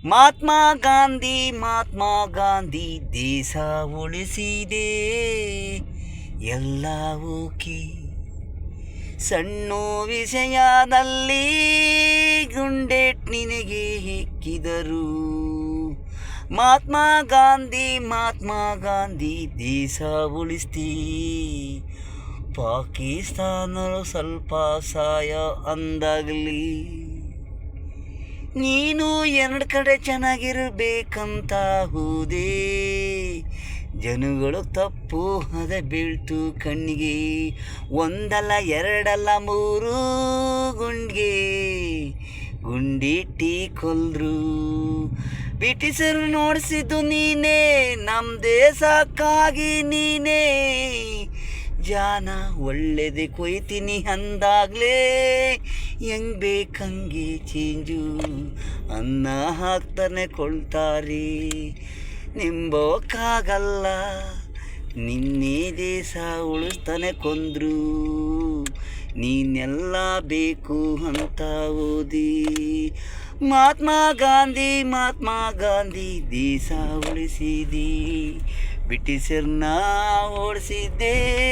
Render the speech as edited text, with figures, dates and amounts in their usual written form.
ಮಹಾತ್ಮ ಗಾಂಧಿ ಮಹಾತ್ಮ ಗಾಂಧಿ ದೇಶ ಉಳಿಸಿದೆ ಎಲ್ಲ ಓಕೆ. ಸಣ್ಣ ವಿಷಯದಲ್ಲಿ ಗುಂಡೆಟ್ ನಿನಗೆ ಹೆಕ್ಕಿದರು. ಮಹಾತ್ಮ ಗಾಂಧಿ ದೇಶ ಉಳಿಸ್ತಿ. ಪಾಕಿಸ್ತಾನರು ಸ್ವಲ್ಪ ಸಹಾಯ ಅಂದಾಗಲಿ. ನೀನು ಎರಡು ಕಡೆ ಚೆನ್ನಾಗಿರಬೇಕಂತ ಹೋದೆ. ಜನಗಳು ತಪ್ಪು ಅದ ಬೀಳ್ತು ಕಣ್ಣಿಗೆ. ಒಂದಲ್ಲ ಎರಡಲ್ಲ ಮೂರು ಗುಂಡಿಟ್ಟಿ ಕೊಲ್ರು. ಬ್ರಿಟಿಷರು ನೋಡಿಸಿದ್ದು ನೀನೇ, ನಮ್ಮ ದೇಶಕ್ಕಾಗಿ ನೀನೇ. ಜಾನ ಒಳ್ಳೆದೆ ಕೊಯ್ತೀನಿ ಅಂದಾಗಲೇ ಹೆಂಗ್ ಬೇಕಂಗೆ ಚೇಂಜು ಅನ್ನ ಹಾಕ್ತಾನೆ ಕೊಳ್ತಾರೆ. ನಿಂಬೋಕ್ಕಾಗಲ್ಲ ನಿನ್ನೆ ದೇಶ ಉಳಿಸ್ತಾನೆ ಕೊಂದ್ರು. ನೀನೆಲ್ಲ ಬೇಕು ಅಂತ ಓದಿ. ಮಹಾತ್ಮ ಗಾಂಧಿ ದೇಶ ಉಳಿಸಿದಿ. ಬ್ರಿಟಿಷರನ್ನ ಓಡಿಸಿದ್ದೆ.